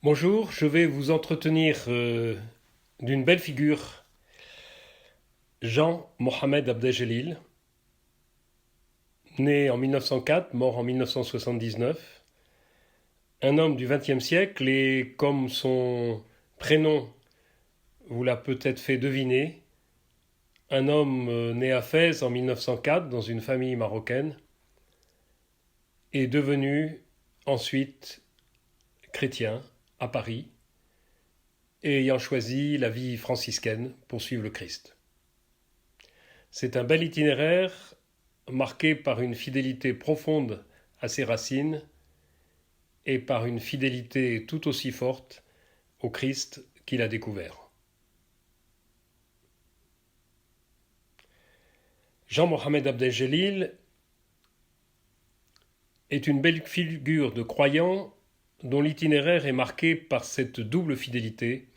Bonjour, je vais vous entretenir d'une belle figure, Jean Mohamed Abdeljelil, né en 1904, mort en 1979, un homme du XXe siècle et comme son prénom vous l'a peut-être fait deviner, un homme né à Fès en 1904 dans une famille marocaine et devenu ensuite chrétien à Paris et ayant choisi la vie franciscaine pour suivre le Christ. C'est un bel itinéraire marqué par une fidélité profonde à ses racines et par une fidélité tout aussi forte au Christ qu'il a découvert. Jean Mohamed Abdeljelil est une belle figure de croyant dont l'itinéraire est marqué par cette double fidélité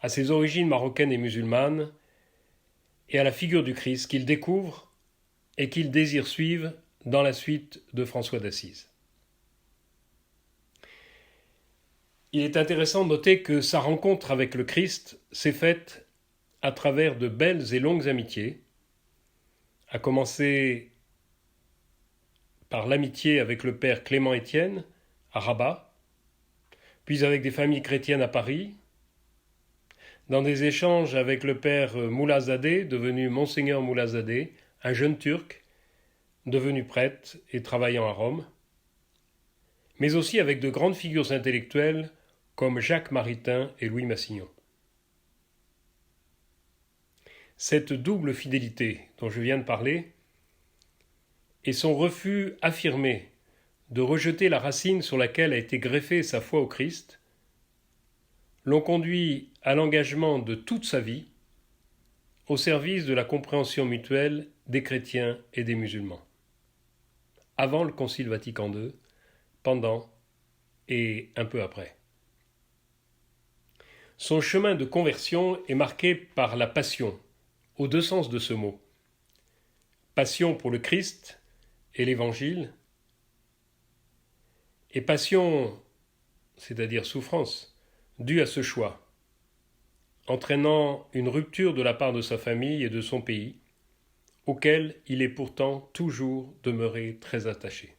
à ses origines marocaines et musulmanes et à la figure du Christ qu'il découvre et qu'il désire suivre dans la suite de François d'Assise. Il est intéressant de noter que sa rencontre avec le Christ s'est faite à travers de belles et longues amitiés, à commencer par l'amitié avec le père Clément Étienne à Rabat, puis avec des familles chrétiennes à Paris, dans des échanges avec le père Moulazadeh, devenu Monseigneur Moulazadeh, un jeune Turc, devenu prêtre et travaillant à Rome, mais aussi avec de grandes figures intellectuelles comme Jacques Maritain et Louis Massignon. Cette double fidélité dont je viens de parler et son refus affirmé de rejeter la racine sur laquelle a été greffée sa foi au Christ l'ont conduit à l'engagement de toute sa vie au service de la compréhension mutuelle des chrétiens et des musulmans, avant le Concile Vatican II, pendant et un peu après. Son chemin de conversion est marqué par la passion, aux deux sens de ce mot. Passion pour le Christ et l'Évangile, et passion, c'est-à-dire souffrance, due à ce choix, entraînant une rupture de la part de sa famille et de son pays, auquel il est pourtant toujours demeuré très attaché.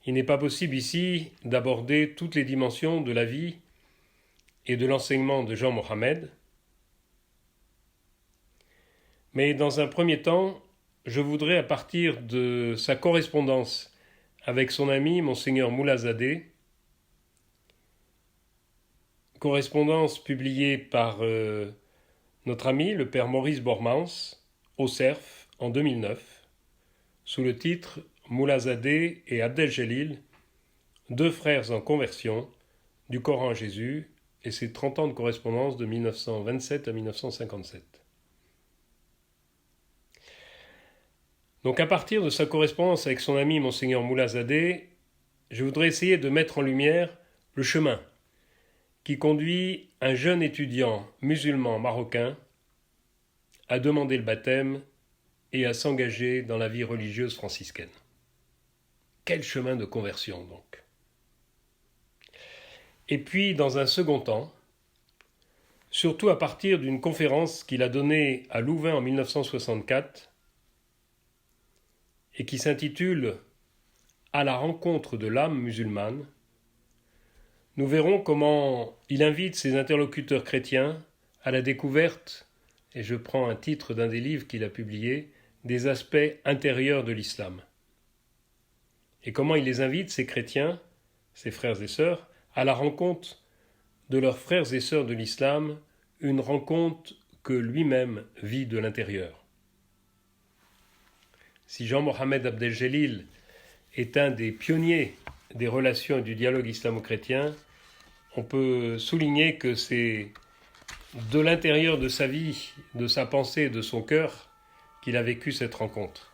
Il n'est pas possible ici d'aborder toutes les dimensions de la vie et de l'enseignement de Jean Mohamed, mais dans un premier temps, je voudrais, à partir de sa correspondance avec son ami Monseigneur Moulazadeh, correspondance publiée par notre ami le père Maurice Bormans au CERF en 2009, sous le titre Moulazadeh et Abdeljelil, deux frères en conversion, du Coran à Jésus et ses 30 ans de correspondance de 1927 à 1957. Donc à partir de sa correspondance avec son ami Monseigneur Moulazadeh, je voudrais essayer de mettre en lumière le chemin qui conduit un jeune étudiant musulman marocain à demander le baptême et à s'engager dans la vie religieuse franciscaine. Quel chemin de conversion donc. Et puis dans un second temps, surtout à partir d'une conférence qu'il a donnée à Louvain en 1964 et qui s'intitule « À la rencontre de l'âme musulmane », nous verrons comment il invite ses interlocuteurs chrétiens à la découverte, et je prends un titre d'un des livres qu'il a publié, des aspects intérieurs de l'islam. Et comment il les invite, ces chrétiens, ses frères et sœurs, à la rencontre de leurs frères et sœurs de l'islam, une rencontre que lui-même vit de l'intérieur. Si Jean Mohamed Abdeljelil est un des pionniers des relations et du dialogue islamo-chrétien, on peut souligner que c'est de l'intérieur de sa vie, de sa pensée et de son cœur qu'il a vécu cette rencontre.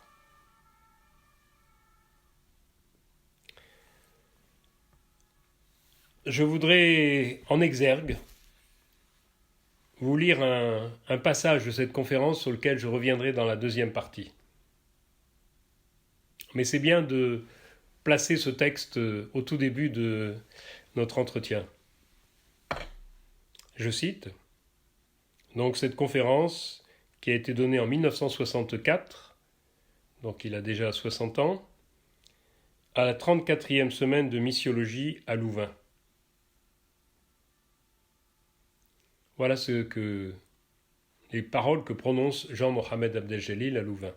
Je voudrais en exergue vous lire un passage de cette conférence sur lequel je reviendrai dans la deuxième partie. Mais c'est bien de placer ce texte au tout début de notre entretien. Je cite, donc cette conférence qui a été donnée en 1964, donc il a déjà 60 ans, à la 34e semaine de missiologie à Louvain. Voilà les paroles que prononce Jean-Mohamed Abdeljelil à Louvain.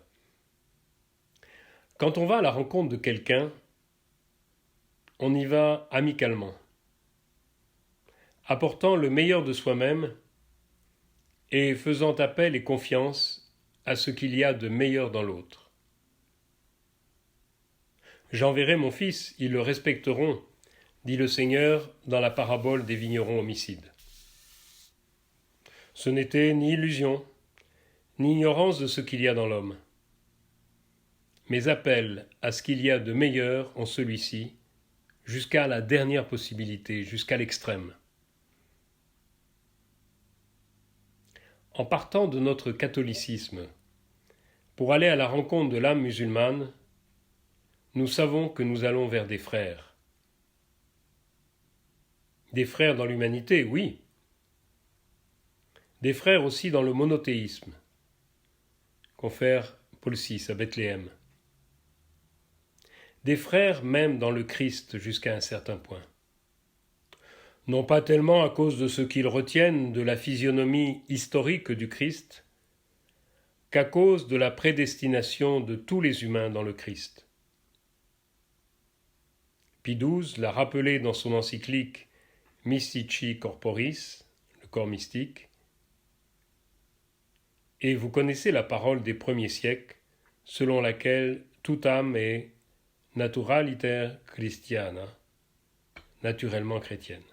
Quand on va à la rencontre de quelqu'un, on y va amicalement, apportant le meilleur de soi-même et faisant appel et confiance à ce qu'il y a de meilleur dans l'autre. J'enverrai mon fils, ils le respecteront, dit le Seigneur dans la parabole des vignerons homicides. Ce n'était ni illusion, ni ignorance de ce qu'il y a dans l'homme, mais appel à ce qu'il y a de meilleur en celui-ci, jusqu'à la dernière possibilité, jusqu'à l'extrême. En partant de notre catholicisme, pour aller à la rencontre de l'âme musulmane, nous savons que nous allons vers des frères. Des frères dans l'humanité, oui. Des frères aussi dans le monothéisme, confère Paul VI à Bethléem. Des frères même dans le Christ jusqu'à un certain point. Non pas tellement à cause de ce qu'ils retiennent de la physionomie historique du Christ, qu'à cause de la prédestination de tous les humains dans le Christ. Pie XII l'a rappelé dans son encyclique Mystici Corporis, le corps mystique, et vous connaissez la parole des premiers siècles, selon laquelle toute âme est naturaliter Christiana, naturellement chrétienne.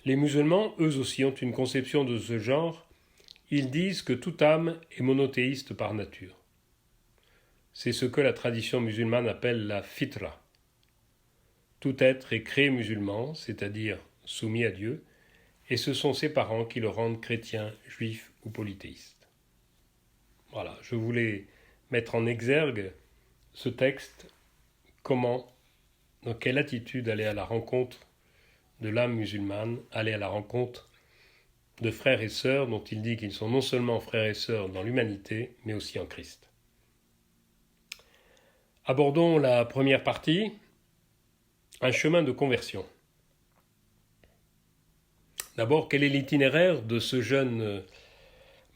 Les musulmans, eux aussi, ont une conception de ce genre. Ils disent que toute âme est monothéiste par nature. C'est ce que la tradition musulmane appelle la fitra. Tout être est créé musulman, c'est-à-dire soumis à Dieu, et ce sont ses parents qui le rendent chrétien, juif ou polythéiste. Voilà, je voulais mettre en exergue ce texte, comment, dans quelle attitude aller à la rencontre de l'âme musulmane, aller à la rencontre de frères et sœurs dont il dit qu'ils sont non seulement frères et sœurs dans l'humanité, mais aussi en Christ. Abordons la première partie, un chemin de conversion. D'abord, quel est l'itinéraire de ce jeune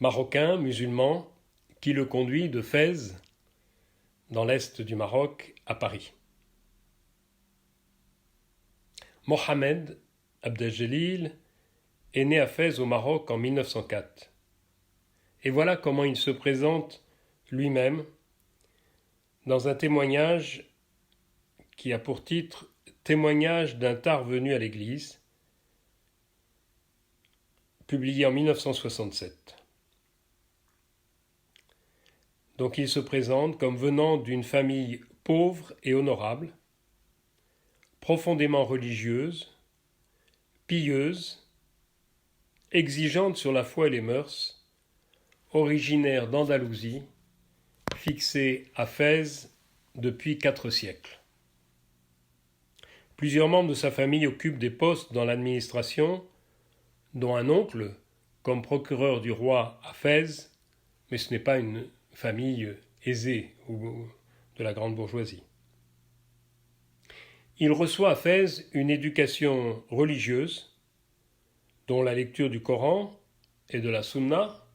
Marocain musulman qui le conduit de Fès, dans l'est du Maroc, à Paris? Mohamed Abdeljelil est né à Fès au Maroc en 1904. Et voilà comment il se présente lui-même dans un témoignage qui a pour titre « Témoignage d'un tard venu à l'Église », publié en 1967. Donc il se présente comme venant d'une famille pauvre et honorable, profondément religieuse, pieuse, exigeante sur la foi et les mœurs, originaire d'Andalousie, fixée à Fès depuis 4 siècles. Plusieurs membres de sa famille occupent des postes dans l'administration, dont un oncle comme procureur du roi à Fès, mais ce n'est pas une famille aisée ou de la grande bourgeoisie. Il reçoit à Fès une éducation religieuse, dont la lecture du Coran et de la Sunna.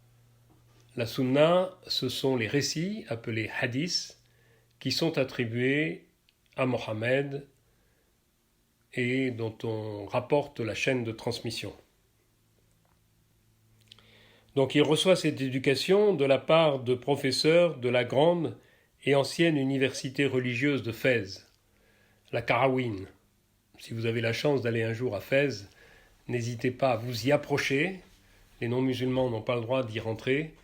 La Sunna, ce sont les récits appelés hadiths qui sont attribués à Mohammed et dont on rapporte la chaîne de transmission. Donc il reçoit cette éducation de la part de professeurs de la grande et ancienne université religieuse de Fès, la Qarawin. Si vous avez la chance d'aller un jour à Fès, n'hésitez pas à vous y approcher. Les non-musulmans n'ont pas le droit d'y rentrer,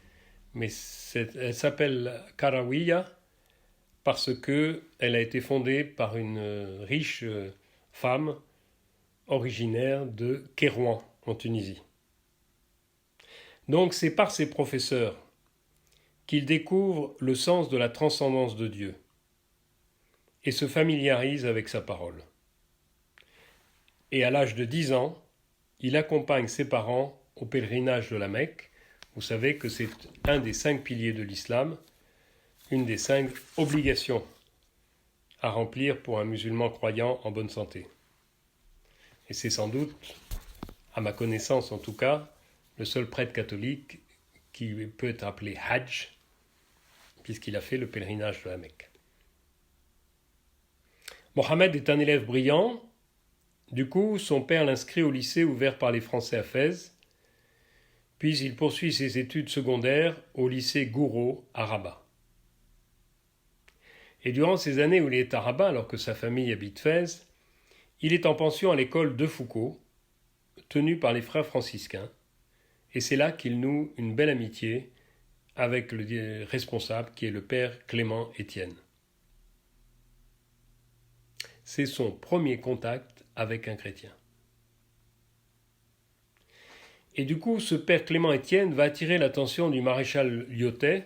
mais elle s'appelle Qarawiyya parce qu'elle a été fondée par une riche femme originaire de Kérouan, en Tunisie. Donc c'est par ses professeurs qu'il découvre le sens de la transcendance de Dieu. et se familiarise avec sa parole. Et à l'âge de 10 ans, il accompagne ses parents au pèlerinage de la Mecque. Vous savez que c'est un des 5 piliers de l'islam, une des 5 obligations à remplir pour un musulman croyant en bonne santé. Et c'est sans doute, à ma connaissance en tout cas, le seul prêtre catholique qui peut être appelé Hajj, puisqu'il a fait le pèlerinage de la Mecque. Mohamed est un élève brillant. Du coup, son père l'inscrit au lycée ouvert par les Français à Fès, puis il poursuit ses études secondaires au lycée Gouraud à Rabat. Et durant ces années où il est à Rabat, alors que sa famille habite Fès, il est en pension à l'école de Foucault, tenue par les frères franciscains, et c'est là qu'il noue une belle amitié avec le responsable qui est le père Clément Étienne. C'est son premier contact avec un chrétien. Et du coup, ce père Clément Étienne va attirer l'attention du maréchal Lyautey,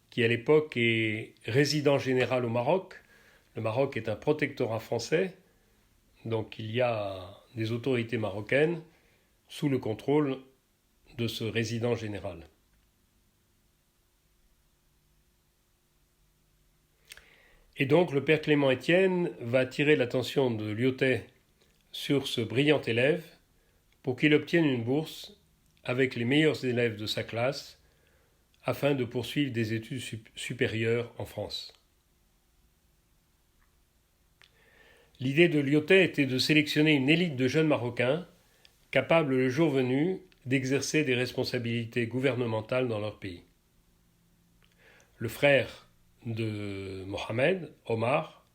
qui à l'époque est résident général au Maroc. Le Maroc est un protectorat français, donc il y a des autorités marocaines sous le contrôle de ce résident général. Et donc le père Clément Étienne va attirer l'attention de Lyautey sur ce brillant élève pour qu'il obtienne une bourse avec les meilleurs élèves de sa classe afin de poursuivre des études supérieures en France. L'idée de Lyautey était de sélectionner une élite de jeunes Marocains capables le jour venu d'exercer des responsabilités gouvernementales dans leur pays. Le frère de Mohamed, Omar,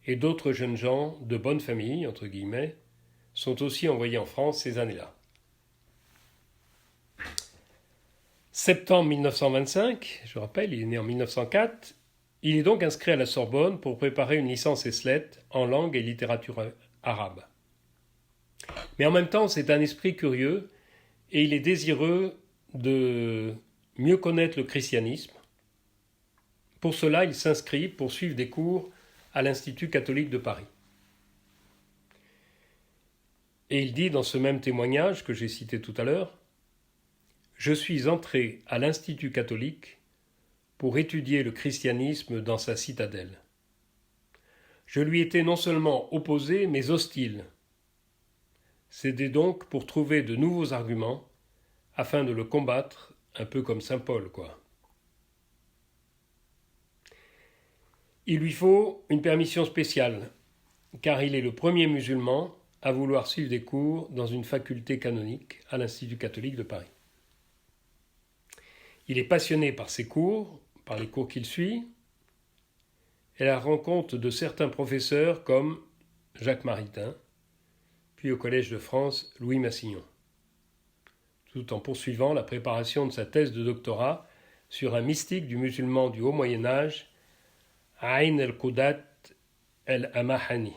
et d'autres jeunes gens de bonne famille, entre guillemets, sont aussi envoyés en France ces années-là. Septembre 1925, je rappelle, il est né en 1904, il est donc inscrit à la Sorbonne pour préparer une licence ès en langue et littérature arabe. Mais en même temps, c'est un esprit curieux et il est désireux de mieux connaître le christianisme. Pour cela, il s'inscrit pour suivre des cours à l'Institut catholique de Paris. Et il dit dans ce même témoignage que j'ai cité tout à l'heure, « Je suis entré à l'Institut catholique pour étudier le christianisme dans sa citadelle. Je lui étais non seulement opposé, mais hostile. C'était donc pour trouver de nouveaux arguments afin de le combattre, un peu comme saint Paul, quoi. Il lui faut une permission spéciale, car il est le premier musulman à vouloir suivre des cours dans une faculté canonique à l'Institut catholique de Paris. Il est passionné par ses cours, par les cours qu'il suit, et la rencontre de certains professeurs comme Jacques Maritain, puis au Collège de France, Louis Massignon, tout en poursuivant la préparation de sa thèse de doctorat sur un mystique du musulman du Haut Moyen-Âge, Aïn el-Qudat el-Amahani.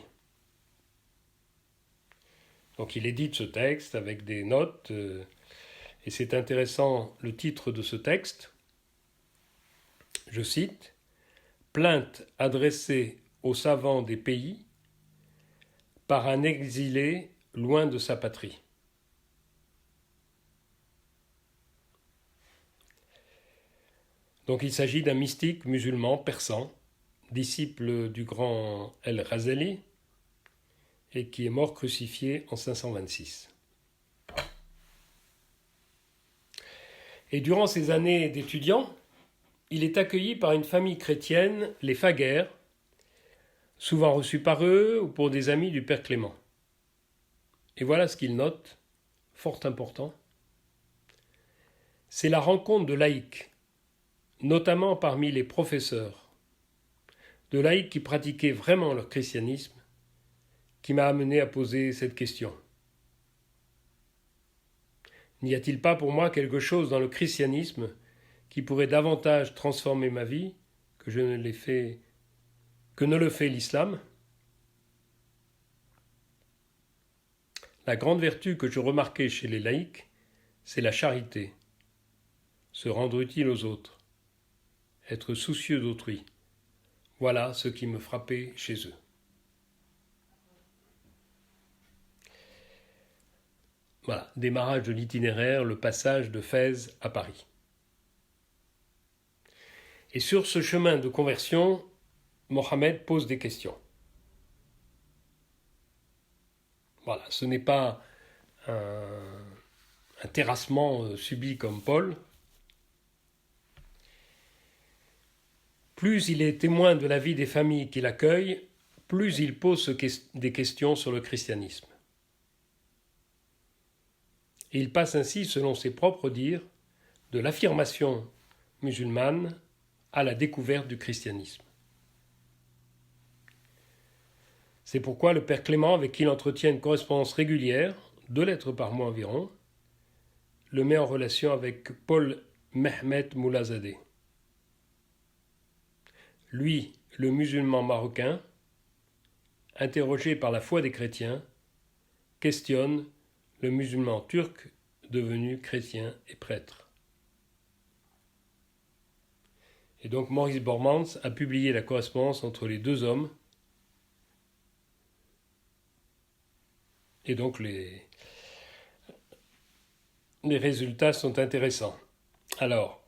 Donc il édite ce texte avec des notes, et c'est intéressant le titre de ce texte. Je cite, « Plainte adressée aux savants des pays par un exilé loin de sa patrie. » Donc il s'agit d'un mystique musulman persan, disciple du grand El-Ghazali, et qui est mort crucifié en 526. Et durant ces années d'étudiant, il est accueilli par une famille chrétienne, les Faguer, souvent reçus par eux ou pour des amis du père Clément. Et voilà ce qu'il note, fort important. C'est la rencontre de laïcs, notamment parmi les professeurs, de laïcs qui pratiquaient vraiment leur christianisme, qui m'a amené à poser cette question. N'y a-t-il pas pour moi quelque chose dans le christianisme qui pourrait davantage transformer ma vie que ne le fait l'islam? La grande vertu que je remarquais chez les laïcs, c'est la charité, se rendre utile aux autres, être soucieux d'autrui, Voilà ce qui me frappait chez eux. Voilà, démarrage de l'itinéraire, le passage de Fès à Paris. Et sur ce chemin de conversion, Mohammed pose des questions. Voilà, ce n'est pas un terrassement subi comme Paul. Plus il est témoin de la vie des familles qu'il accueille, plus il pose des questions sur le christianisme. Et il passe ainsi, selon ses propres dires, de l'affirmation musulmane à la découverte du christianisme. C'est pourquoi le père Clément, avec qui il entretient une correspondance régulière, 2 lettres par mois environ, le met en relation avec Paul Mehmet Moulazadeh. Lui, le musulman marocain, interrogé par la foi des chrétiens, questionne le musulman turc devenu chrétien et prêtre. Et donc Maurice Bormans a publié la correspondance entre les 2 hommes. Et donc les résultats sont intéressants. Alors,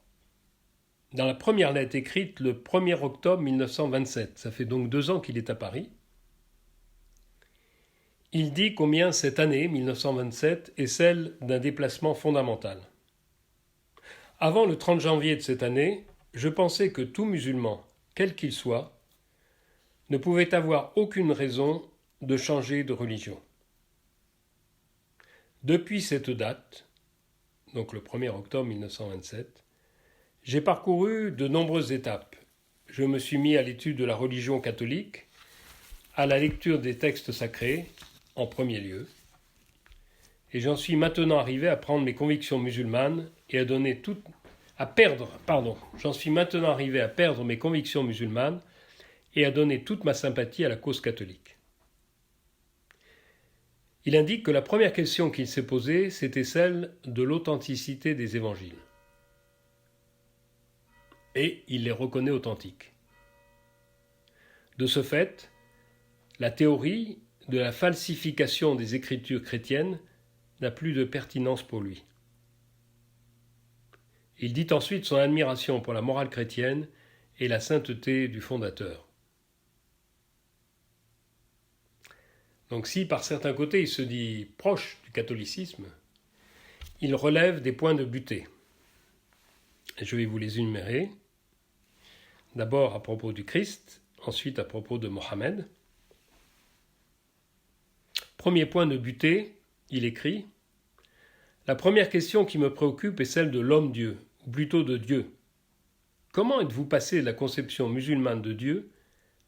dans la première lettre écrite le 1er octobre 1927, ça fait donc 2 ans qu'il est à Paris, il dit combien cette année, 1927, est celle d'un déplacement fondamental. Avant le 30 janvier de cette année, je pensais que tout musulman, quel qu'il soit, ne pouvait avoir aucune raison de changer de religion. Depuis cette date, donc le 1er octobre 1927, j'ai parcouru de nombreuses étapes. Je me suis mis à l'étude de la religion catholique, à la lecture des textes sacrés, en premier lieu, et j'en suis maintenant arrivé à prendre mes convictions musulmanes et j'en suis maintenant arrivé à perdre mes convictions musulmanes et à donner toute ma sympathie à la cause catholique. Il indique que la première question qu'il s'est posée, c'était celle de l'authenticité des évangiles. Et il les reconnaît authentiques. De ce fait, la théorie de la falsification des écritures chrétiennes n'a plus de pertinence pour lui. Il dit ensuite son admiration pour la morale chrétienne et la sainteté du fondateur. Donc si par certains côtés il se dit proche du catholicisme, il relève des points de butée. Et je vais vous les énumérer. D'abord à propos du Christ, ensuite à propos de Mohammed. Premier point de butée, il écrit « La première question qui me préoccupe est celle de l'homme-dieu, ou plutôt de Dieu. Comment êtes-vous passé de la conception musulmane de Dieu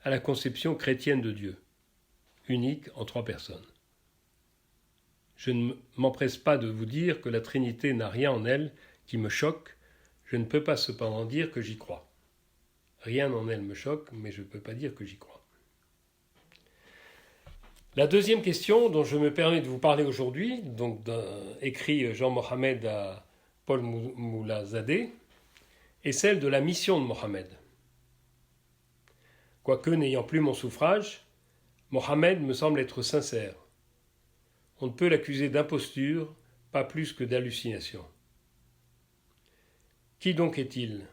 à la conception chrétienne de Dieu, unique en 3 personnes ? Je ne m'empresse pas de vous dire que la Trinité n'a rien en elle qui me choque, je ne peux pas cependant dire que j'y crois. Rien en elle me choque, mais je ne peux pas dire que j'y crois. » La deuxième question dont je me permets de vous parler aujourd'hui, donc écrit Jean Mohammed à Paul Moulazadeh, est celle de la mission de Mohammed. Quoique n'ayant plus mon suffrage, Mohammed me semble être sincère. On ne peut l'accuser d'imposture, pas plus que d'hallucination. Qui donc est-il ?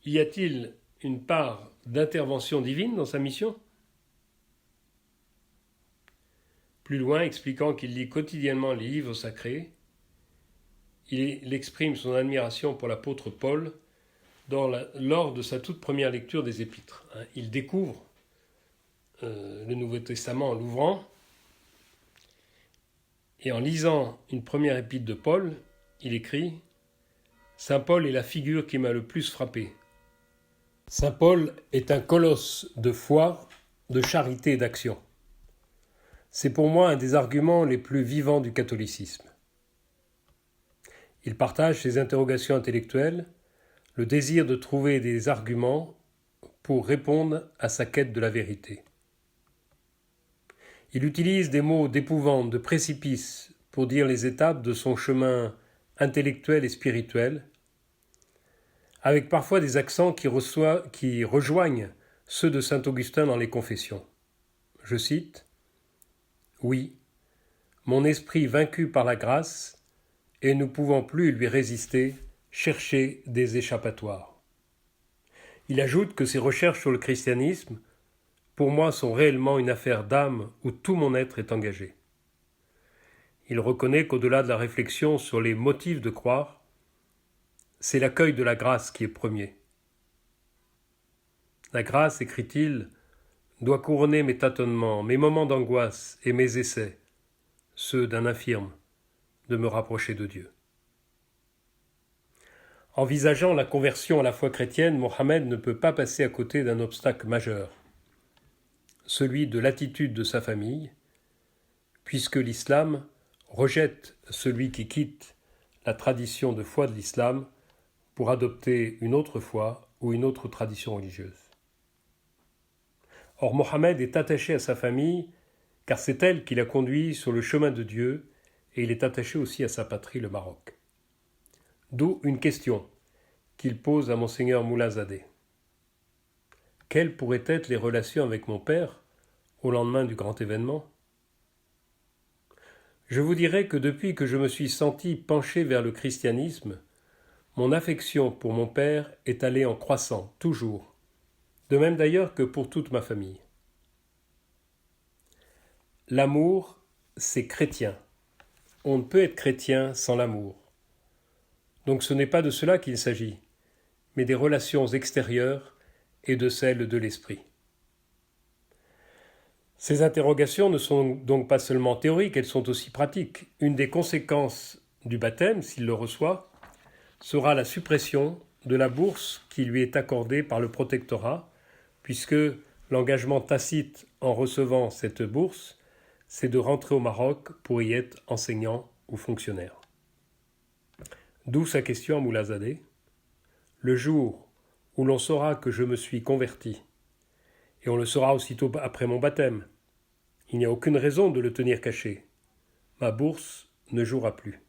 Y a-t-il une part d'intervention divine dans sa mission ? Plus loin, expliquant qu'il lit quotidiennement les livres sacrés, il exprime son admiration pour l'apôtre Paul lors de sa toute première lecture des Épîtres. Il découvre le Nouveau Testament en l'ouvrant, et en lisant une première épître de Paul, il écrit « Saint Paul est la figure qui m'a le plus frappé. Saint Paul est un colosse de foi, de charité et d'action. C'est pour moi un des arguments les plus vivants du catholicisme. Il partage ses interrogations intellectuelles, le désir de trouver des arguments pour répondre à sa quête de la vérité. Il utilise des mots d'épouvante, de précipice, pour dire les étapes de son chemin intellectuel et spirituel, avec parfois des accents qui rejoignent ceux de saint Augustin dans les Confessions. Je cite « Oui, mon esprit vaincu par la grâce, et ne pouvant plus lui résister, cherchait des échappatoires. » Il ajoute que ses recherches sur le christianisme, pour moi, sont réellement une affaire d'âme où tout mon être est engagé. Il reconnaît qu'au-delà de la réflexion sur les motifs de croire, c'est l'accueil de la grâce qui est premier. La grâce, écrit-il, doit couronner mes tâtonnements, mes moments d'angoisse et mes essais, ceux d'un infirme, de me rapprocher de Dieu. Envisageant la conversion à la foi chrétienne, Mohammed ne peut pas passer à côté d'un obstacle majeur, celui de l'attitude de sa famille, puisque l'islam rejette celui qui quitte la tradition de foi de l'islam pour adopter une autre foi ou une autre tradition religieuse. Or, Mohammed est attaché à sa famille, car c'est elle qui l'a conduit sur le chemin de Dieu, et il est attaché aussi à sa patrie, le Maroc. D'où une question qu'il pose à Monseigneur Moulazadeh. Quelles pourraient être les relations avec mon père au lendemain du grand événement ? Je vous dirai que depuis que je me suis senti penché vers le christianisme, mon affection pour mon père est allée en croissant, toujours, de même d'ailleurs que pour toute ma famille. L'amour, c'est chrétien. On ne peut être chrétien sans l'amour. Donc ce n'est pas de cela qu'il s'agit, mais des relations extérieures et de celles de l'esprit. Ces interrogations ne sont donc pas seulement théoriques, elles sont aussi pratiques. Une des conséquences du baptême, s'il le reçoit, sera la suppression de la bourse qui lui est accordée par le protectorat, puisque l'engagement tacite en recevant cette bourse, c'est de rentrer au Maroc pour y être enseignant ou fonctionnaire. D'où sa question à Moulazadeh. Le jour où l'on saura que je me suis converti, et on le saura aussitôt après mon baptême, il n'y a aucune raison de le tenir caché. Ma bourse ne jouera plus.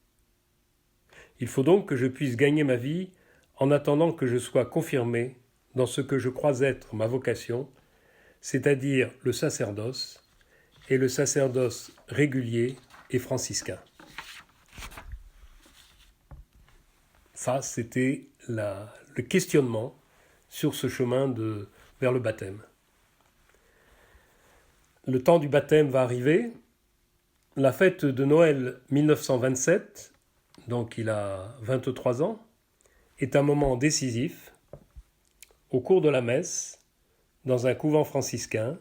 Il faut donc que je puisse gagner ma vie en attendant que je sois confirmé dans ce que je crois être ma vocation, c'est-à-dire le sacerdoce, et le sacerdoce régulier et franciscain. Ça, c'était le questionnement sur ce chemin vers le baptême. Le temps du baptême va arriver. La fête de Noël 1927, donc il a 23 ans, est un moment décisif. Au cours de la messe, dans un couvent franciscain,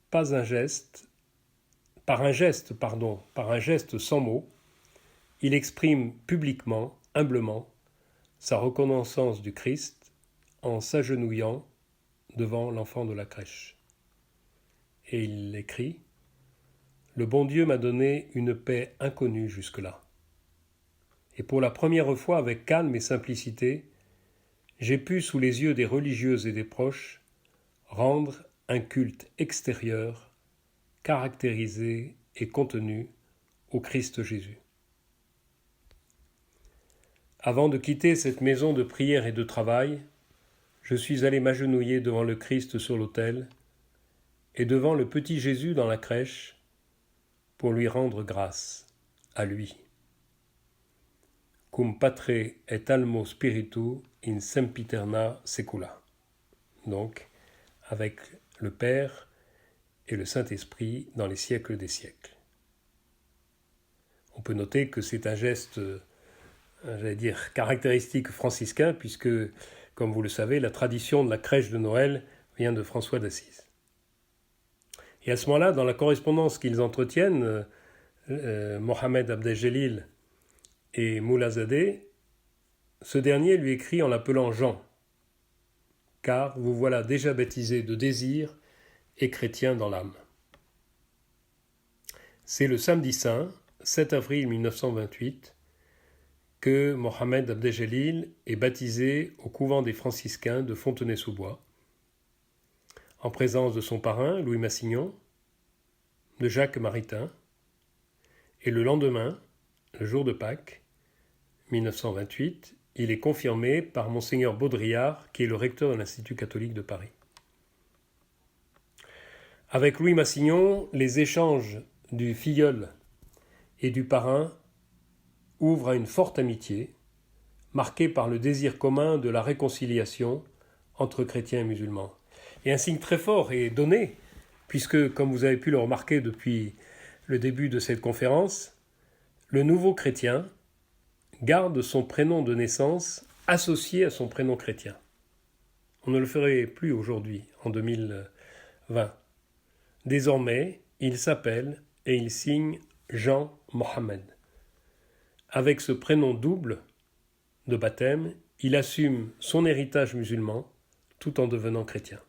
par un geste sans mots, il exprime publiquement, humblement, sa reconnaissance du Christ en s'agenouillant devant l'enfant de la crèche. Et il écrit « Le bon Dieu m'a donné une paix inconnue jusque-là. Et pour la première fois, avec calme et simplicité, j'ai pu, sous les yeux des religieuses et des proches, rendre un culte extérieur, caractérisé et contenu au Christ Jésus. Avant de quitter cette maison de prière et de travail, je suis allé m'agenouiller devant le Christ sur l'autel et devant le petit Jésus dans la crèche pour lui rendre grâce, à lui. Cum patre et almo spiritu in sempiterna secula. Donc, avec le Père et le Saint-Esprit dans les siècles des siècles. On peut noter que c'est un geste, caractéristique franciscain, puisque, comme vous le savez, la tradition de la crèche de Noël vient de François d'Assise. Et à ce moment-là, dans la correspondance qu'ils entretiennent, Mohammed Abdeljelil et Moulazadeh, ce dernier lui écrit en l'appelant Jean, car vous voilà déjà baptisé de désir et chrétien dans l'âme. C'est le samedi saint, 7 avril 1928, que Mohammed Abdeljelil est baptisé au couvent des franciscains de Fontenay-sous-Bois, en présence de son parrain, Louis Massignon, de Jacques Maritain, et le lendemain, le jour de Pâques, 1928, il est confirmé par Monseigneur Baudrillard, qui est le recteur de l'Institut catholique de Paris. Avec Louis Massignon, les échanges du filleul et du parrain ouvrent à une forte amitié, marquée par le désir commun de la réconciliation entre chrétiens et musulmans. Et un signe très fort est donné, puisque, comme vous avez pu le remarquer depuis le début de cette conférence, le nouveau chrétien garde son prénom de naissance associé à son prénom chrétien. On ne le ferait plus aujourd'hui, en 2020. Désormais, il s'appelle et il signe Jean Mohammed. Avec ce prénom double de baptême, il assume son héritage musulman tout en devenant chrétien.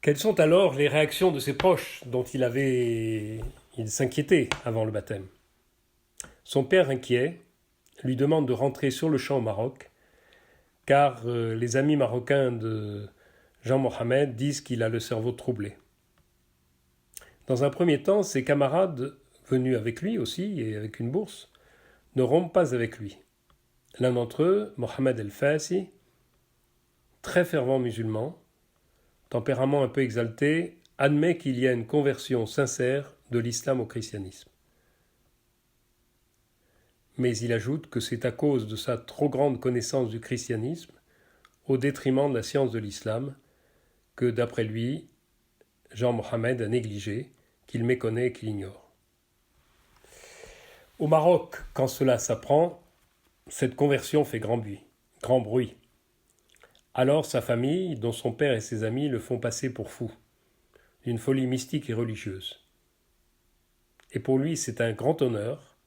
Quelles sont alors les réactions de ses proches dont il s'inquiétait avant le baptême? Son père, inquiet, lui demande de rentrer sur le champ au Maroc, car les amis marocains de Jean Mohammed disent qu'il a le cerveau troublé. Dans un premier temps, ses camarades, venus avec lui aussi et avec une bourse, ne rompent pas avec lui. L'un d'entre eux, Mohamed El-Fassi, très fervent musulman, tempérament un peu exalté, admet qu'il y a une conversion sincère de l'islam au christianisme. Mais il ajoute que c'est à cause de sa trop grande connaissance du christianisme, au détriment de la science de l'islam, que, d'après lui, Jean Mohammed a négligé, qu'il méconnaît et qu'il ignore. Au Maroc, quand cela s'apprend, cette conversion fait grand bruit. Alors sa famille, dont son père et ses amis, le font passer pour fou, d'une folie mystique et religieuse. Et pour lui, c'est un grand honneur,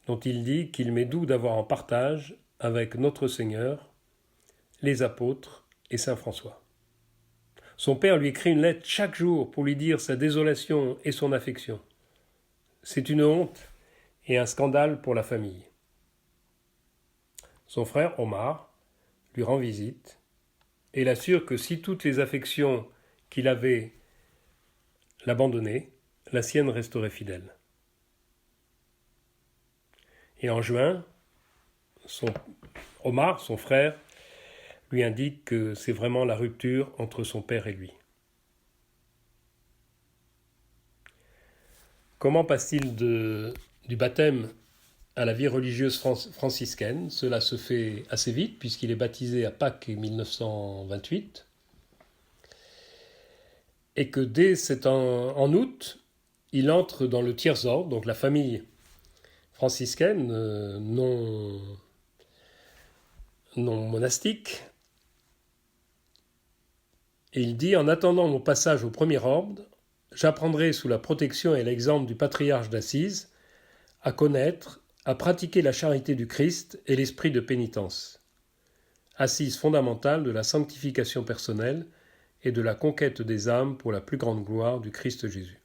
dont il dit qu'il m'est doux d'avoir en partage avec notre Seigneur, les apôtres et saint François. Son père lui écrit une lettre chaque jour pour lui dire sa désolation et son affection. C'est une honte et un scandale pour la famille. Son frère, Omar, lui rend visite et l'assure que si toutes les affections qu'il avait l'abandonnaient, la sienne resterait fidèle. Et en juin, Omar, son frère, lui indique que c'est vraiment la rupture entre son père et lui. Comment passe-t-il du baptême à la vie religieuse franciscaine? Cela se fait assez vite puisqu'il est baptisé à Pâques 1928 et que en août, il entre dans le tiers-ordre, donc la famille franciscaine non monastique. Et il dit « En attendant mon passage au premier ordre, j'apprendrai sous la protection et l'exemple du patriarche d'Assise à connaître, à pratiquer la charité du Christ et l'esprit de pénitence, assise fondamentale de la sanctification personnelle et de la conquête des âmes pour la plus grande gloire du Christ Jésus. »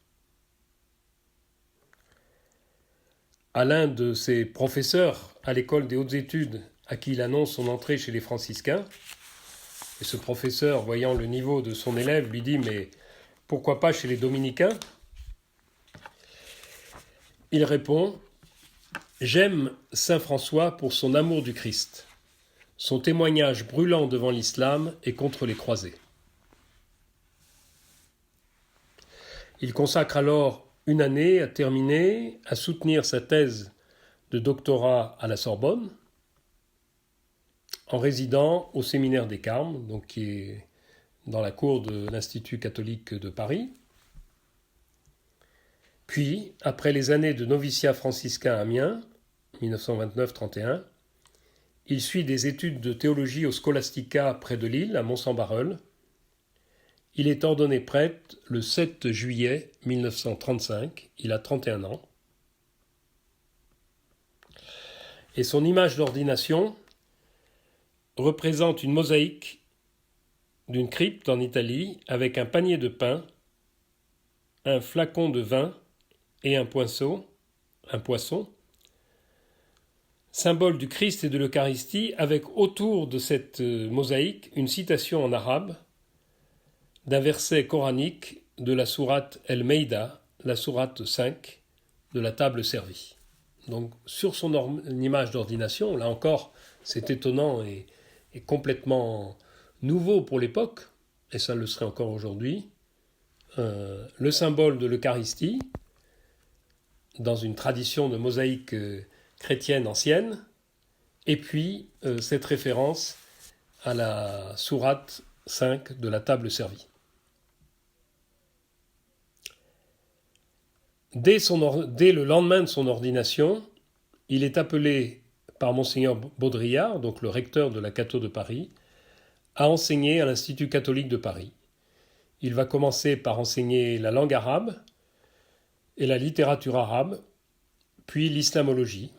À l'un de ses professeurs à l'école des hautes études à qui il annonce son entrée chez les franciscains, et ce professeur, voyant le niveau de son élève, lui dit « Mais pourquoi pas chez les dominicains ?» Il répond « J'aime saint François pour son amour du Christ, son témoignage brûlant devant l'islam et contre les croisés. » Il consacre alors une année à terminer, à soutenir sa thèse de doctorat à la Sorbonne, en résidant au séminaire des Carmes, donc qui est dans la cour de l'Institut catholique de Paris. Puis, après les années de noviciat franciscain à Amiens, 1929-31, il suit des études de théologie au Scholastica près de Lille, à Mons-en-Barœul. Il est ordonné prêtre le 7 juillet 1935, il a 31 ans. Et son image d'ordination représente une mosaïque d'une crypte en Italie avec un panier de pain, un flacon de vin et un poisson, symbole du Christ et de l'Eucharistie, avec autour de cette mosaïque une citation en arabe d'un verset coranique de la sourate El-Maïda, la sourate 5 de la table servie. Donc sur son image d'ordination, là encore, c'est étonnant et complètement nouveau pour l'époque, et ça le serait encore aujourd'hui, le symbole de l'Eucharistie, dans une tradition de mosaïque chrétienne ancienne, et puis cette référence à la sourate 5 de la table servie. Dès le lendemain de son ordination, il est appelé par Monseigneur Baudrillard, donc le recteur de la Catho de Paris, à enseigner à l'Institut catholique de Paris. Il va commencer par enseigner la langue arabe et la littérature arabe, puis l'islamologie.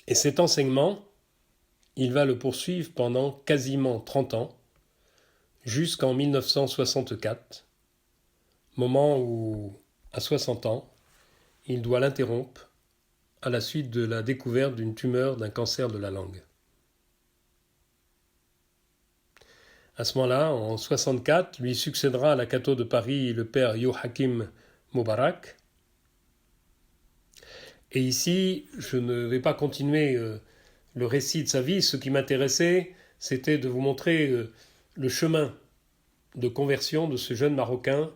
Et cet enseignement, il va le poursuivre pendant quasiment 30 ans, jusqu'en 1964, moment où, à 60 ans, il doit l'interrompre à la suite de la découverte d'une tumeur d'un cancer de la langue. À ce moment-là, en 64, lui succédera à la Catho de Paris le père Yohakim Moubarak. Et ici, je ne vais pas continuer le récit de sa vie. Ce qui m'intéressait, c'était de vous montrer le chemin de conversion de ce jeune Marocain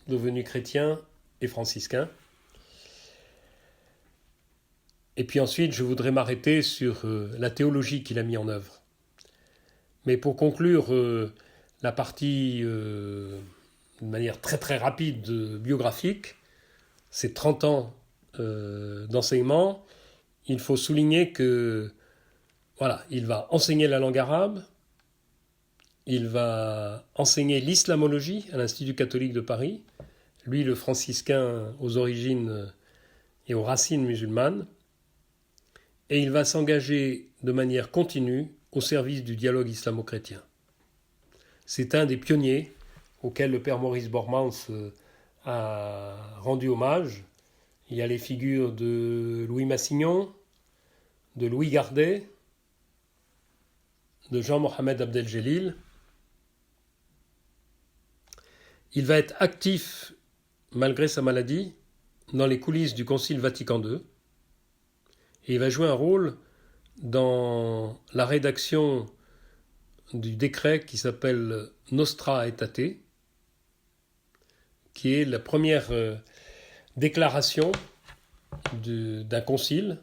devenu chrétien et franciscain. Et puis ensuite, je voudrais m'arrêter sur la théologie qu'il a mis en œuvre. Mais pour conclure la partie de manière très très rapide biographique, ces 30 ans d'enseignement, il faut souligner que voilà, il va enseigner la langue arabe, il va enseigner l'islamologie à l'Institut catholique de Paris, lui le franciscain aux origines et aux racines musulmanes, et il va s'engager de manière continue au service du dialogue islamo-chrétien. C'est un des pionniers auxquels le père Maurice Bormans a rendu hommage. Il y a les figures de Louis Massignon, de Louis Gardet, de Jean-Mohamed Abdel-Jelil. Il va être actif, malgré sa maladie, dans les coulisses du Concile Vatican II. Et il va jouer un rôle dans la rédaction du décret qui s'appelle Nostra Aetate, qui est la première déclaration d'un concile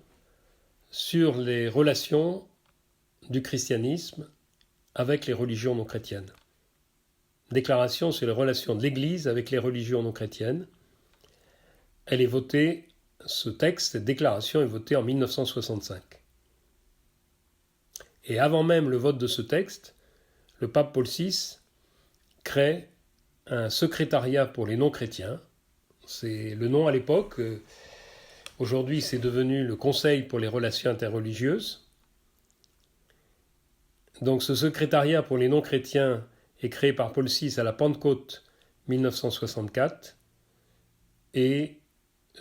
sur les relations du christianisme avec les religions non chrétiennes. Déclaration sur les relations de l'Église avec les religions non chrétiennes. Elle est votée, ce texte, cette déclaration est votée en 1965. Et avant même le vote de ce texte, le pape Paul VI crée un secrétariat pour les non-chrétiens. C'est le nom à l'époque. Aujourd'hui, c'est devenu le Conseil pour les relations interreligieuses. Donc ce secrétariat pour les non-chrétiens est créé par Paul VI à la Pentecôte 1964. Et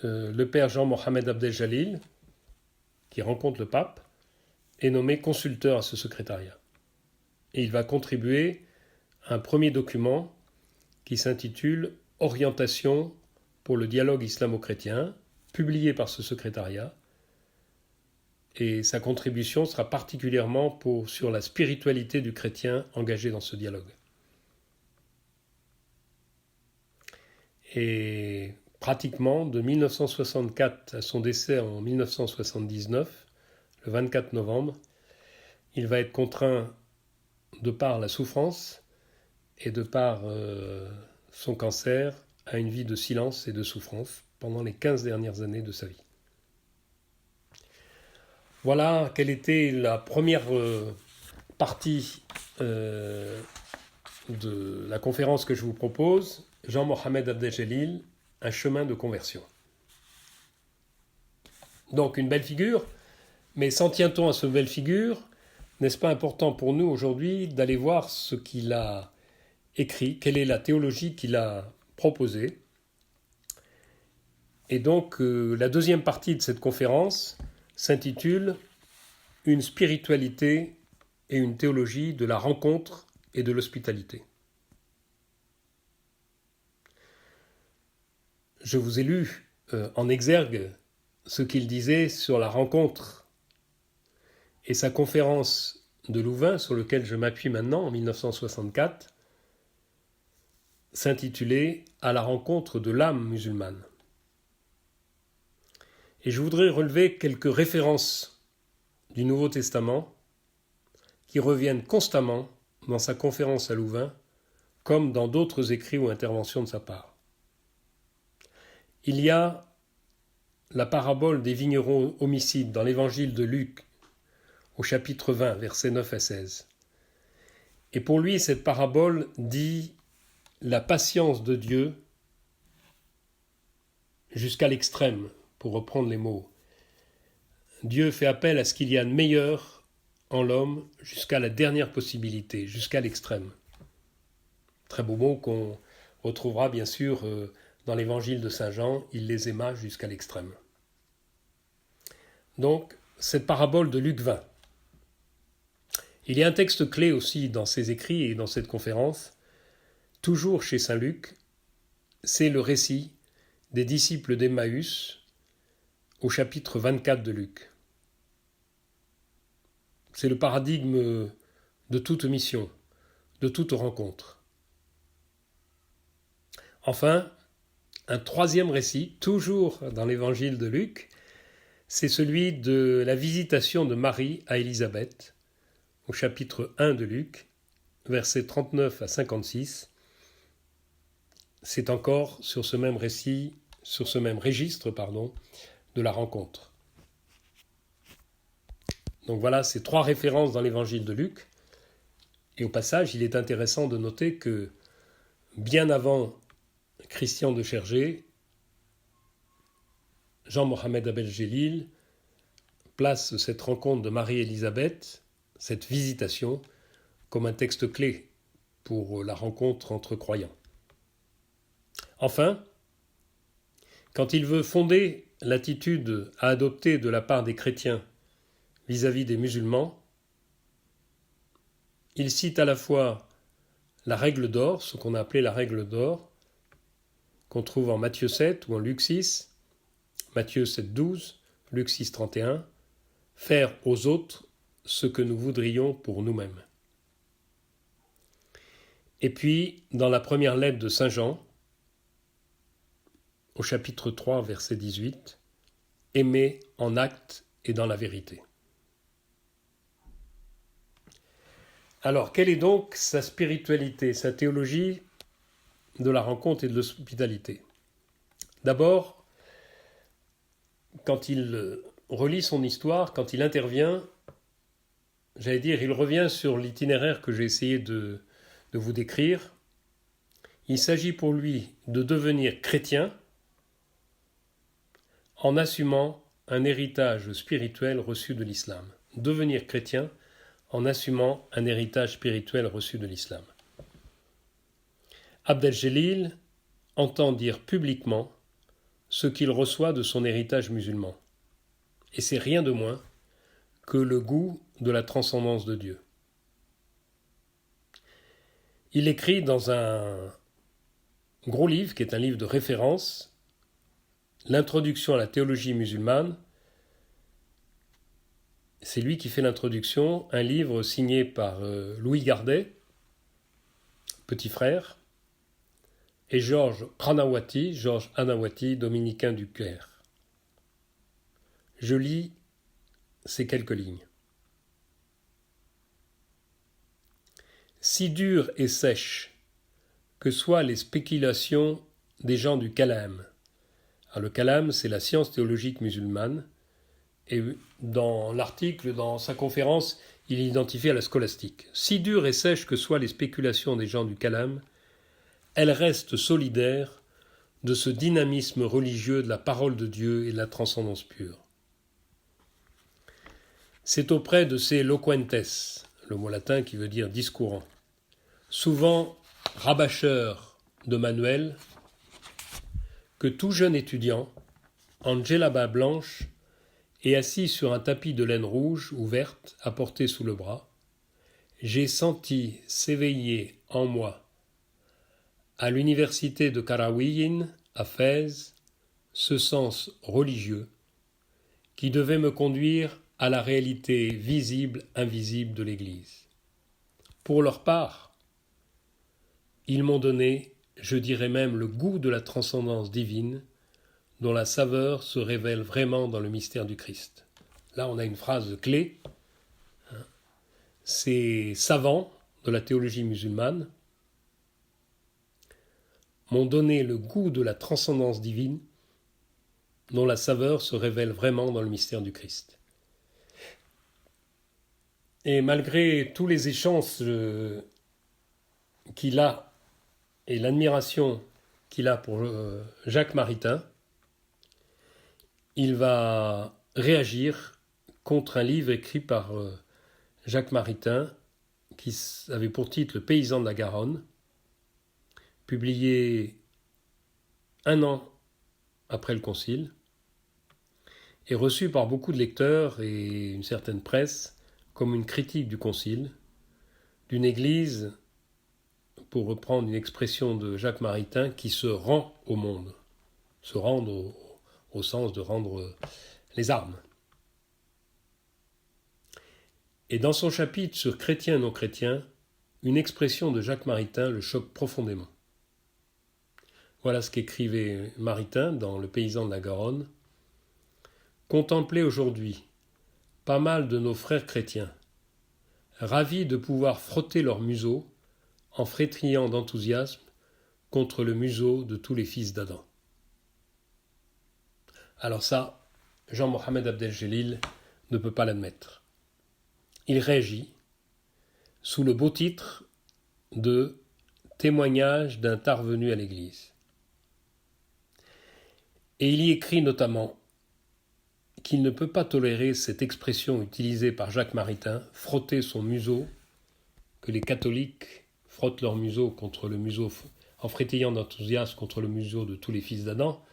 le père Jean-Mohamed Abdel-Jalil, qui rencontre le pape, est nommé consulteur à ce secrétariat. Et il va contribuer à un premier document qui s'intitule « Orientation pour le dialogue islamo-chrétien », publié par ce secrétariat. Et sa contribution sera particulièrement sur la spiritualité du chrétien engagé dans ce dialogue. Et pratiquement, de 1964 à son décès en 1979, le 24 novembre, il va être contraint, de par la souffrance et de par son cancer, à une vie de silence et de souffrance pendant les 15 dernières années de sa vie. Voilà quelle était la première partie de la conférence que je vous propose. Jean-Mohamed Abdel-Jalil, un chemin de conversion. Donc une belle figure, mais s'en tient-on à cette belle figure ? N'est-ce pas important pour nous aujourd'hui d'aller voir ce qu'il a écrit, quelle est la théologie qu'il a proposée ? Et donc la deuxième partie de cette conférence s'intitule « Une spiritualité et une théologie de la rencontre et de l'hospitalité ». Je vous ai lu en exergue ce qu'il disait sur la rencontre et sa conférence de Louvain, sur lequel je m'appuie maintenant, en 1964, s'intitulait « À la rencontre de l'âme musulmane ». Et je voudrais relever quelques références du Nouveau Testament qui reviennent constamment dans sa conférence à Louvain, comme dans d'autres écrits ou interventions de sa part. Il y a la parabole des vignerons homicides dans l'évangile de Luc, au chapitre 20, versets 9 à 16. Et pour lui, cette parabole dit la patience de Dieu jusqu'à l'extrême, pour reprendre les mots. Dieu fait appel à ce qu'il y a de meilleur en l'homme jusqu'à la dernière possibilité, jusqu'à l'extrême. Très beau mot qu'on retrouvera bien sûr dans l'évangile de Saint Jean, il les aima jusqu'à l'extrême. Donc, cette parabole de Luc 20. Il y a un texte clé aussi dans ses écrits et dans cette conférence, toujours chez Saint Luc, c'est le récit des disciples d'Emmaüs au chapitre 24 de Luc. C'est le paradigme de toute mission, de toute rencontre. Enfin, un troisième récit, toujours dans l'évangile de Luc, c'est celui de la visitation de Marie à Élisabeth, au chapitre 1 de Luc, versets 39 à 56. C'est encore sur ce même récit, sur ce même registre, de la rencontre. Donc voilà ces trois références dans l'évangile de Luc. Et au passage, il est intéressant de noter que bien avant Christian de Chergé, Jean-Mohamed Abel-Gélil place cette rencontre de Marie-Élisabeth, cette visitation, comme un texte clé pour la rencontre entre croyants. Enfin, quand il veut fonder l'attitude à adopter de la part des chrétiens vis-à-vis des musulmans, il cite à la fois la règle d'or, ce qu'on a appelé la règle d'or, qu'on trouve en Matthieu 7 ou en Luc 6, Matthieu 7, 12, Luc 6, 31, faire aux autres ce que nous voudrions pour nous-mêmes. Et puis, dans la première lettre de Saint Jean, au chapitre 3, verset 18, aimer en acte et dans la vérité. Alors, quelle est donc sa spiritualité, sa théologie de la rencontre et de l'hospitalité ? D'abord, quand il relit son histoire, quand il intervient, il revient sur l'itinéraire que j'ai essayé de vous décrire. Il s'agit pour lui de devenir chrétien en assumant un héritage spirituel reçu de l'islam. Devenir chrétien en assumant un héritage spirituel reçu de l'islam. Abdel-Gélil entend dire publiquement ce qu'il reçoit de son héritage musulman. Et c'est rien de moins que le goût de la transcendance de Dieu. Il écrit dans un gros livre, qui est un livre de référence, l'introduction à la théologie musulmane. C'est lui qui fait l'introduction, un livre signé par Louis Gardet, petit frère, et Georges Anawati, dominicain du Caire. Je lis ces quelques lignes. Si dures et sèches que soient les spéculations des gens du Kalam. Alors, le Kalam, c'est la science théologique musulmane, et dans l'article, dans sa conférence, il identifie à la scolastique. Si dures et sèches que soient les spéculations des gens du Kalam, elles restent solidaires de ce dynamisme religieux de la parole de Dieu et de la transcendance pure. C'est auprès de ces loquentes, le mot latin qui veut dire discourant, souvent rabâcheurs de manuel, que tout jeune étudiant, en djellaba blanche et assis sur un tapis de laine rouge ou verte apporté sous le bras, j'ai senti s'éveiller en moi, à l'université de Qarawiyyin, à Fès, ce sens religieux qui devaient me conduire à la réalité visible, invisible de l'Église. Pour leur part, ils m'ont donné, je dirais même, le goût de la transcendance divine, dont la saveur se révèle vraiment dans le mystère du Christ. Là, on a une phrase clé. Ces savants de la théologie musulmane m'ont donné le goût de la transcendance divine, dont la saveur se révèle vraiment dans le mystère du Christ. Et malgré tous les échanges qu'il a et l'admiration qu'il a pour Jacques Maritain, il va réagir contre un livre écrit par Jacques Maritain qui avait pour titre Le paysan de la Garonne, publié un an après le concile, et reçu par beaucoup de lecteurs et une certaine presse comme une critique du concile, d'une église, pour reprendre une expression de Jacques Maritain, qui se rend au monde, se rendre au sens de rendre les armes. Et dans son chapitre sur chrétiens non chrétiens, une expression de Jacques Maritain le choque profondément. Voilà ce qu'écrivait Maritain dans Le paysan de la Garonne. Contemplez aujourd'hui pas mal de nos frères chrétiens, ravis de pouvoir frotter leur museau en frétillant d'enthousiasme contre le museau de tous les fils d'Adam. Alors ça, Jean-Mohamed Abdel-Jelil ne peut pas l'admettre. Il réagit sous le beau titre de « Témoignage d'un tard venu à l'Église ». Et il y écrit notamment qu'il ne peut pas tolérer cette expression utilisée par Jacques Maritain, frotter son museau, que les catholiques frottent leur museau contre le museau, en frétillant d'enthousiasme contre le museau de tous les fils d'Adam.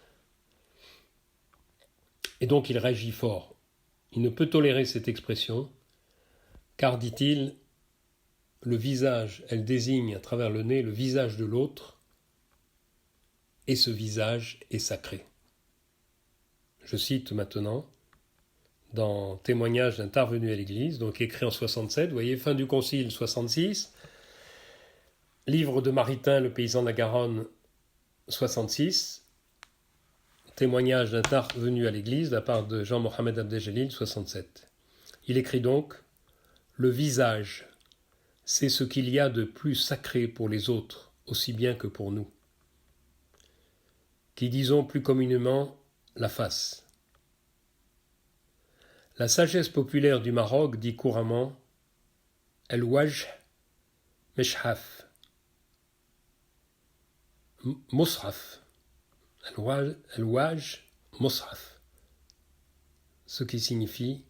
Et donc il réagit fort. Il ne peut tolérer cette expression, car, dit-il, le visage, elle désigne à travers le nez le visage de l'autre, et ce visage est sacré. Je cite maintenant, dans Témoignage d'un tard venu à l'Église, donc écrit en 67, vous voyez, fin du concile 66, livre de Maritain, Le paysan de la Garonne, 66, Témoignage d'un tard venu à l'Église, de la part de Jean-Mohamed Abdel-Jelil, 67. Il écrit donc « Le visage, c'est ce qu'il y a de plus sacré pour les autres, aussi bien que pour nous. Qui disons plus communément la face. La sagesse populaire du Maroc dit couramment El-Wajh Meshhaf, Mus'haf, El-Wajh Mus'haf, ce qui signifie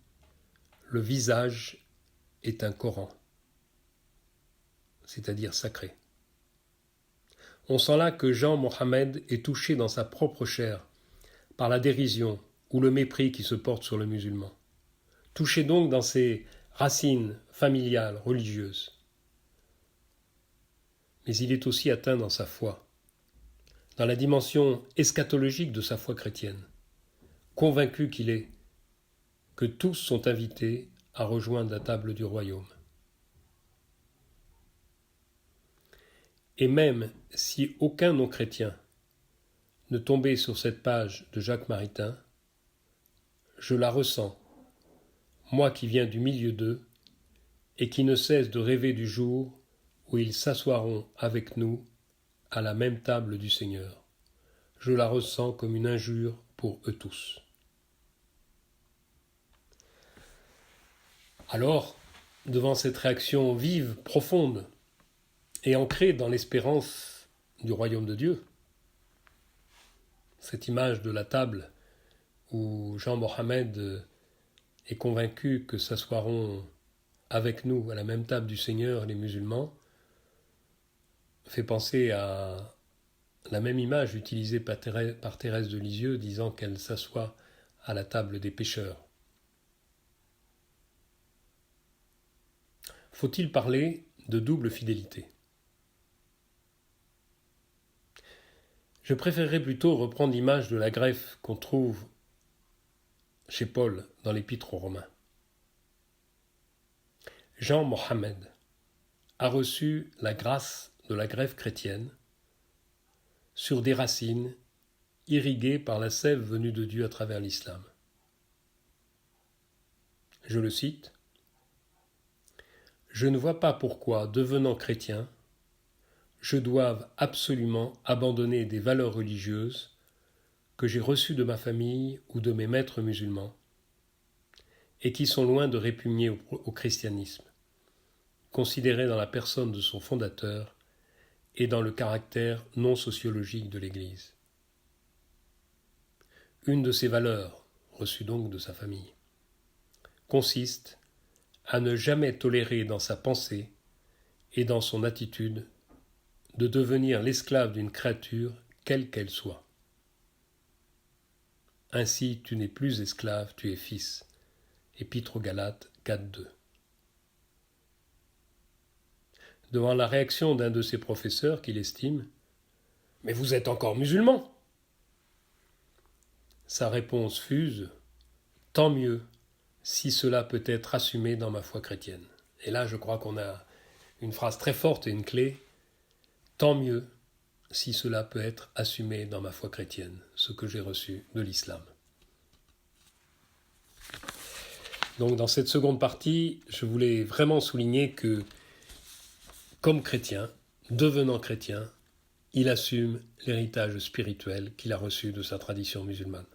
le visage est un Coran, c'est-à-dire sacré. On sent là que Jean Mohammed est touché dans sa propre chair par la dérision ou le mépris qui se porte sur le musulman. Touché donc dans ses racines familiales, religieuses. Mais il est aussi atteint dans sa foi, dans la dimension eschatologique de sa foi chrétienne, convaincu qu'il est que tous sont invités à rejoindre la table du royaume. Et même si aucun non-chrétien ne tombait sur cette page de Jacques Maritain, je la ressens, moi qui viens du milieu d'eux, et qui ne cesse de rêver du jour où ils s'assoiront avec nous à la même table du Seigneur. Je la ressens comme une injure pour eux tous. Alors, devant cette réaction vive, profonde, et ancrée dans l'espérance du royaume de Dieu, cette image de la table où Jean Mohammed est convaincu que s'assoiront avec nous à la même table du Seigneur les musulmans, fait penser à la même image utilisée par Thérèse de Lisieux disant qu'elle s'assoit à la table des pécheurs. Faut-il parler de double fidélité ? Je préférerais plutôt reprendre l'image de la greffe qu'on trouve chez Paul dans l'Épître aux Romains. Jean Mohammed a reçu la grâce de la grève chrétienne sur des racines irriguées par la sève venue de Dieu à travers l'islam. Je le cite, « Je ne vois pas pourquoi, devenant chrétien, je doive absolument abandonner des valeurs religieuses que j'ai reçues de ma famille ou de mes maîtres musulmans et qui sont loin de répugner au christianisme, considéré dans la personne de son fondateur et dans le caractère non sociologique de l'Église. Une de ces valeurs, reçues donc de sa famille, consiste à ne jamais tolérer dans sa pensée et dans son attitude de devenir l'esclave d'une créature quelle qu'elle soit. Ainsi tu n'es plus esclave, tu es fils. Épître aux Galates 4.2. Devant la réaction d'un de ses professeurs qu'il estime « Mais vous êtes encore musulman !» sa réponse fuse « Tant mieux si cela peut être assumé dans ma foi chrétienne. » Et là, je crois qu'on a une phrase très forte et une clé. « Tant mieux si cela peut être assumé dans ma foi chrétienne, ce que j'ai reçu de l'islam. » Donc dans cette seconde partie, je voulais vraiment souligner que, comme chrétien, devenant chrétien, il assume l'héritage spirituel qu'il a reçu de sa tradition musulmane.